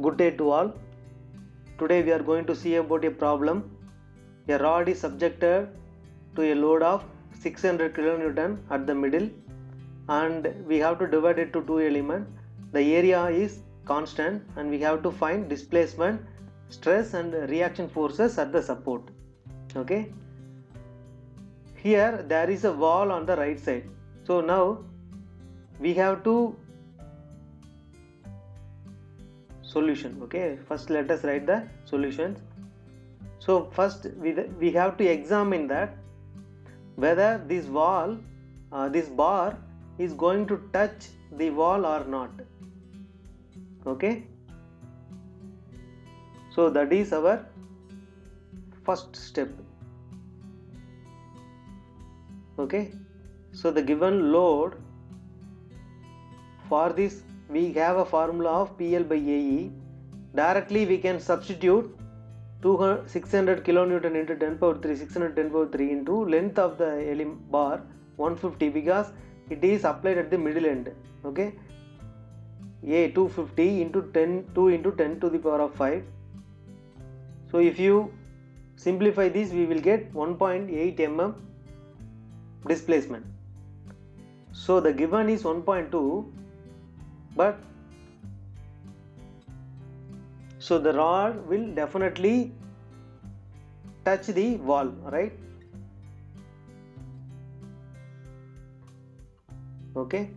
Good day to all. Today we are going to see about a problem. A rod is subjected to a load of 600 kN at the middle, and we have to divide it to two elements. The area is constant and we have to find displacement, stress and reaction forces at the support. Okay. Here there is a wall on the right side. So now we have to solution. Okay, first let us write the solutions. So first we have to examine that whether this wall this bar is going to touch the wall or not. Okay, so that is our first step. Okay, so the given load for this, we have a formula of PL by AE. Directly we can substitute 600 kilonewton into 10 power 3, 610 power 3 into length of the bar 150, because it is applied at the middle end. Okay, A 250 into 2 into 10 to the power of 5. So if you simplify this, we will get 1.8 mm displacement. So the given is 1.2, but so the rod will definitely touch the wall, right? Okay,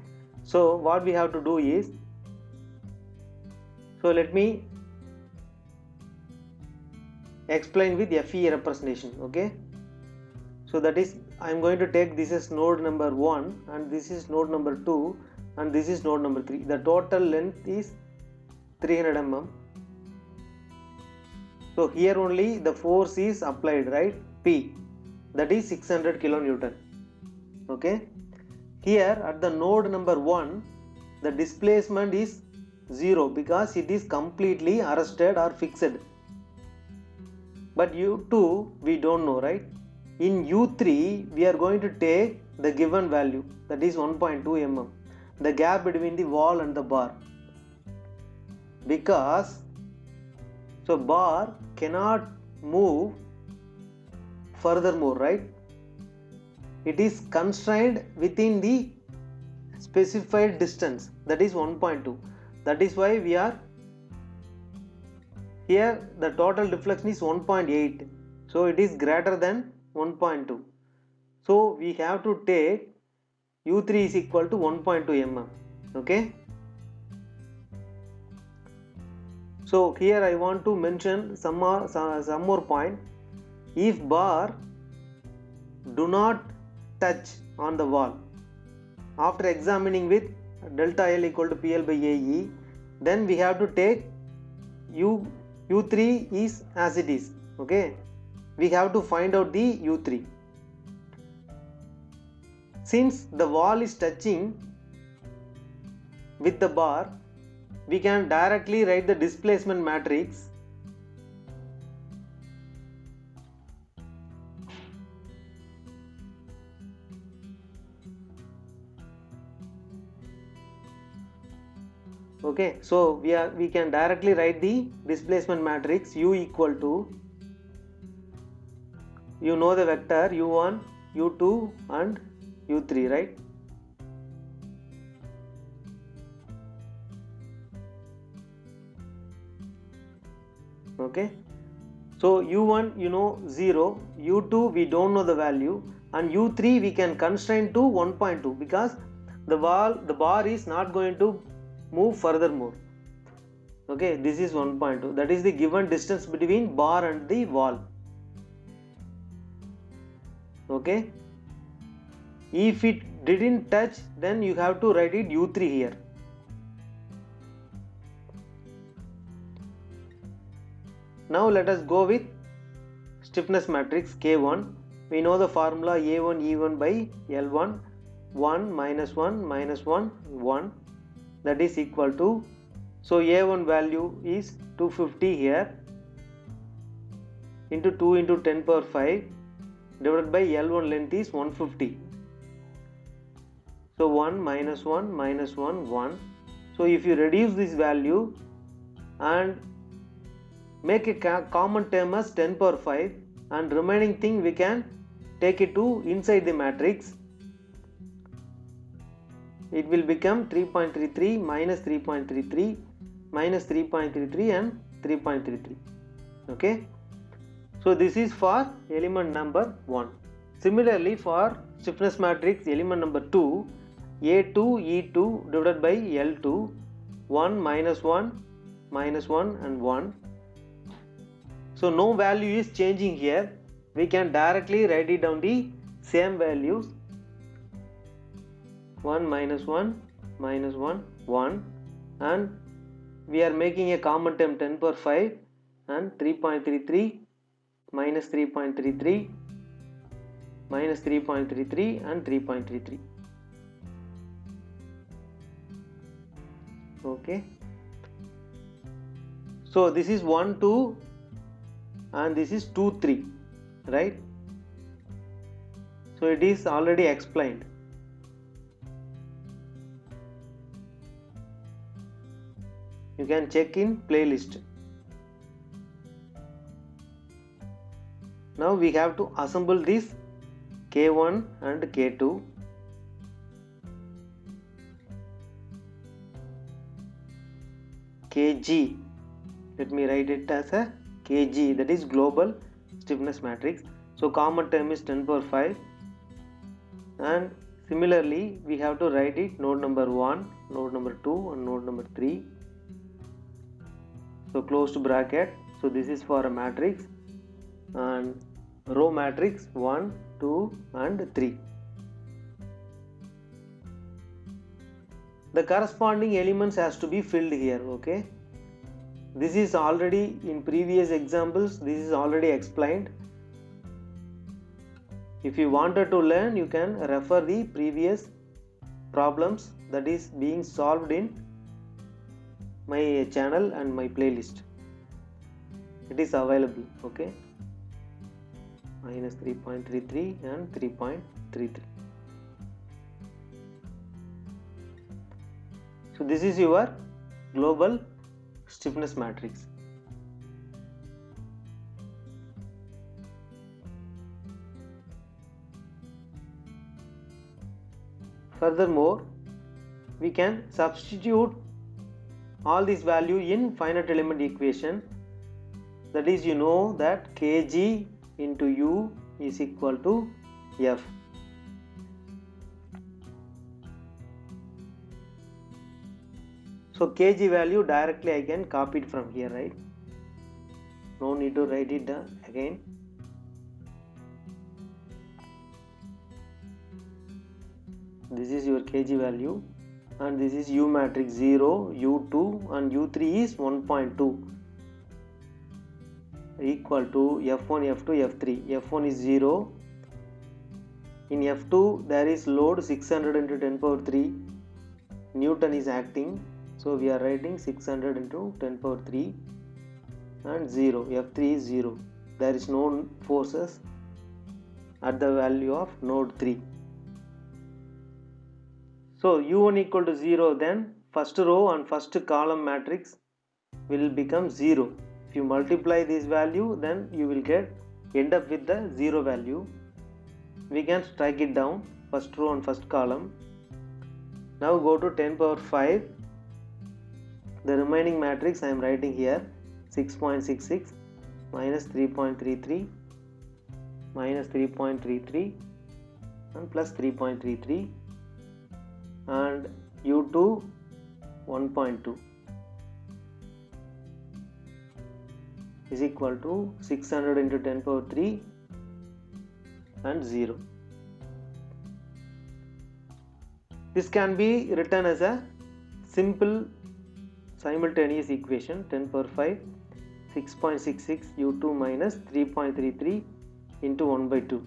so what we have to do is, so let me explain with FE representation. Okay, so that is, I am going to take this as node number 1 and this is node number 2 and this is node number 3. The total length is 300 mm. So here only the force is applied, right? P, that is 600 kilonewton. Okay, here at the node number 1 the displacement is 0 because it is completely arrested or fixed. But U2 we don't know, right? In U3 we are going to take the given value, that is 1.2 mm, the gap between the wall and the bar, because so bar cannot move furthermore, right? It is constrained within the specified distance, that is 1.2. That is why we are here, the total deflection is 1.8, so it is greater than 1.2. So we have to take U3 is equal to 1.2 mm. Okay, so here I want to mention some more point. If bar do not touch on the wall, after examining with delta L equal to PL by AE, then we have to take U3 is as it is. Okay, we have to find out the U3. Since the wall is touching with the bar, we can directly write the displacement matrix. Okay, so we can directly write the displacement matrix U equal to, you know the vector U1, U2 and U3, right? Okay, so U1 you know 0, U2 we don't know the value, and U3 we can constrain to 1.2 because the bar is not going to move furthermore. Okay, this is 1.2, that is the given distance between bar and the wall. Okay, if it didn't touch, then you have to write it U3 here. Now let us go with stiffness matrix K1. We know the formula A1 E1 by L1, 1 minus 1 minus 1 1, that is equal to, so A1 value is 250 here into 2 into 10 power 5 divided by L1 length is 150. So 1 minus 1 minus 1 1. So if you reduce this value, and make a common term as 10 power 5, and remaining thing we can take it to inside the matrix. It will become 3.33 minus 3.33 minus 3.33 and 3.33. Okay, so this is for element number 1. Similarly, for stiffness matrix element number 2, A2 E2 divided by L2, 1 minus 1 minus 1 and 1. So no value is changing here. We can directly write it down the same values. 1 minus 1 minus 1 1, and we are making a common term 10 power 5 and 3.33 minus 3.33 minus 3.33 and 3.33. Okay, so this is 1 2 and this is 2 3, right? So it is already explained. You can check in playlist. Now we have to assemble this K1 and K2. Kg, let me write it as a Kg, that is global stiffness matrix. So common term is 10 power 5, and similarly we have to write it node number 1, node number 2 and node number 3. So closed bracket. So this is for a matrix and row matrix 1, 2 and 3. The corresponding elements has to be filled here. Okay, this is already in previous examples, this is already explained. If you wanted to learn, you can refer the previous problems that is being solved in my channel and my playlist. It is available. Okay, minus 3.33 and 3.33. So this is your global stiffness matrix. Furthermore, we can substitute all these value in finite element equation. That is, you know that Kg into U is equal to F. So Kg value directly I can copy it from here, right? No need to write it down again. This is your Kg value, and this is U matrix 0, U2 and U3 is 1.2 equal to F1, F2, F3. F1 is 0. In F2 there is load 600 into 10 power 3 Newton is acting. So we are writing 600 into 10 power 3 and 0. F3 is 0. There is no forces at the value of node 3. So U1 equal to 0, then first row and first column matrix will become 0. If you multiply this value, then you will end up with the 0 value. We can strike it down, first row and first column. Now go to 10 power 5. The remaining matrix I am writing here 6.66 minus 3.33 minus 3.33 and plus 3.33 and U2 1.2 is equal to 600 into 10 power 3 and 0. This can be written as a simple simultaneous equation 10 power 5 6.66 U2 minus 3.33 into 1 by 2.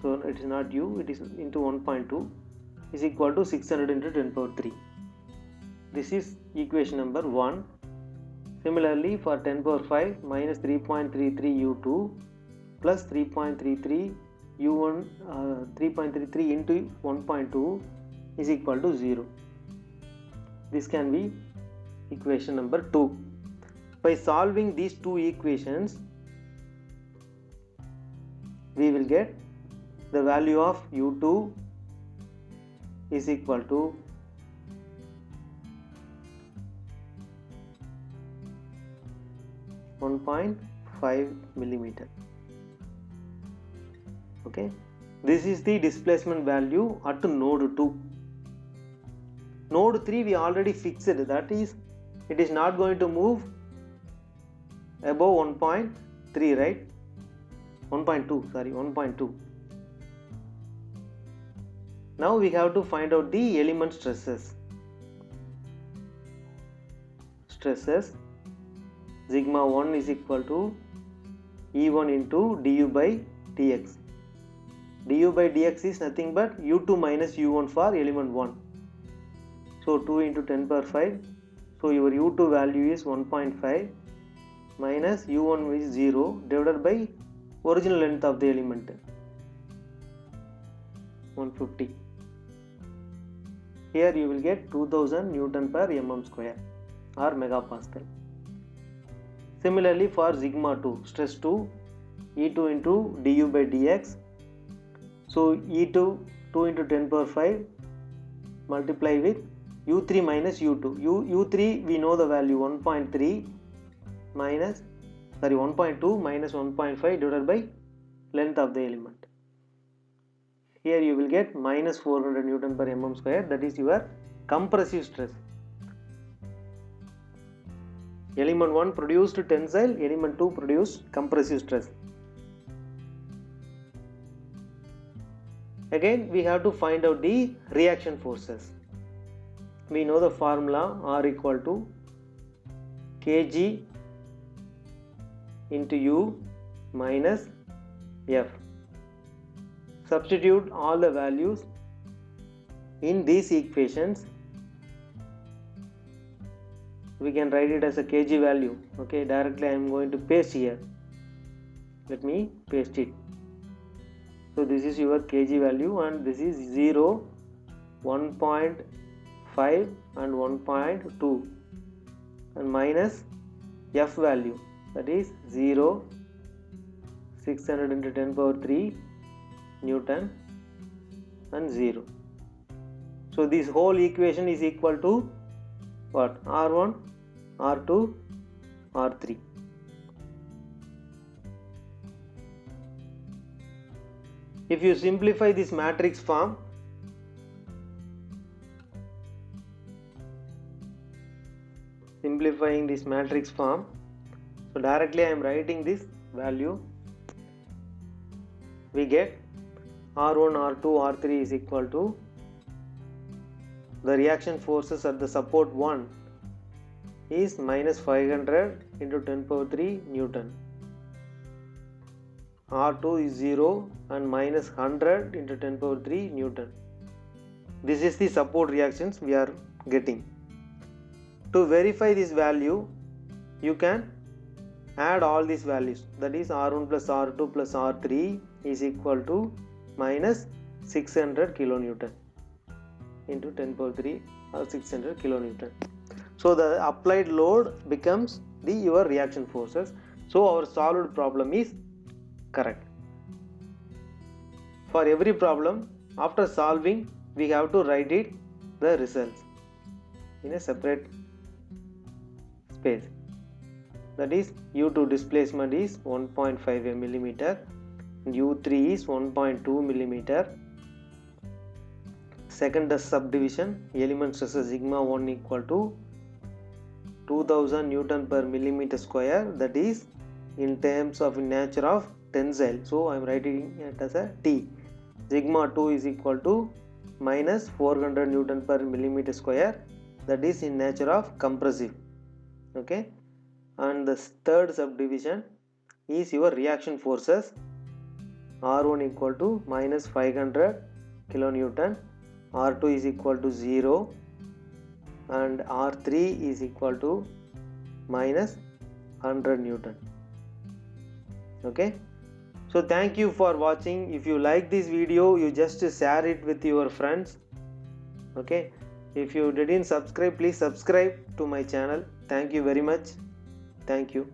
So it is not U, it is into 1.2 is equal to 600 into 10 power 3. This is equation number 1. Similarly, for 10 power 5 minus 3.33 U2 plus 3.33 U1 3.33 into 1.2 is equal to 0. This can be equation number 2. By solving these two equations, we will get the value of u2 is equal to 1.5 millimeter. Okay, this is the displacement value at node 2. Node 3 we already fixed, that is it is not going to move above 1.3, right? 1.2. Now we have to find out the element stresses. Sigma 1 is equal to E1 into du by dx. Du by dx is nothing but u2 minus u1 for element 1. So 2 into 10 power 5. So your u2 value is 1.5 minus u1 is 0 divided by original length of the element 150. Here you will get 2000 Newton per mm square or megapascal. Similarly for sigma 2, stress 2, E2 into du by dx. So E2 2 into 10 power 5 multiply with u3 minus u2. u3 we know the value 1.3 minus 1.2 minus 1.5 divided by length of the element. Here you will get minus 400 Newton per mm square, that is your compressive stress. Element 1 produced tensile, element 2 produced compressive stress. Again we have to find out the reaction forces. We know the formula R equal to kg into U minus F. Substitute all the values in these equations. We can write it as a kg value. Okay, directly I am going to paste here. Let me paste it. So this is your kg value and this is 0, 1.5 and 1.2 and minus F value, that is 0, 600 into 10 power 3 Newton and 0. So this whole equation is equal to what? R1, R2, R3. If you simplify this matrix form, so directly I am writing this value. We get R1, R2, R3 is equal to the reaction forces at the support 1 is minus 500 into 10 power 3 Newton. R2 is 0 and minus 100 into 10 power 3 Newton. This is the support reactions we are getting. To verify this value, you can add all these values, that is R1 plus R2 plus R3 is equal to minus 600 kilonewton into 10 power 3 or 600 kilonewton. So the applied load becomes your reaction forces. So our solved problem is correct. For every problem, after solving, we have to write it the results in a separate space. That is U2 displacement is 1.5 millimeter, U3 is 1.2 millimeter. Second subdivision, element stress sigma 1 equal to 2000 Newton per millimeter square, that is in terms of nature of tensile. So I am writing it as a T. Sigma 2 is equal to minus 400 Newton per millimeter square, that is in nature of compressive. Okay, and the third subdivision is your reaction forces. R1 equal to minus 500 kilonewton, R2 is equal to 0 and R3 is equal to minus 100 Newton. Okay, so thank you for watching. If you like this video, you just share it with your friends. Okay, If you didn't subscribe, please subscribe to my channel. Thank you very much. Thank you.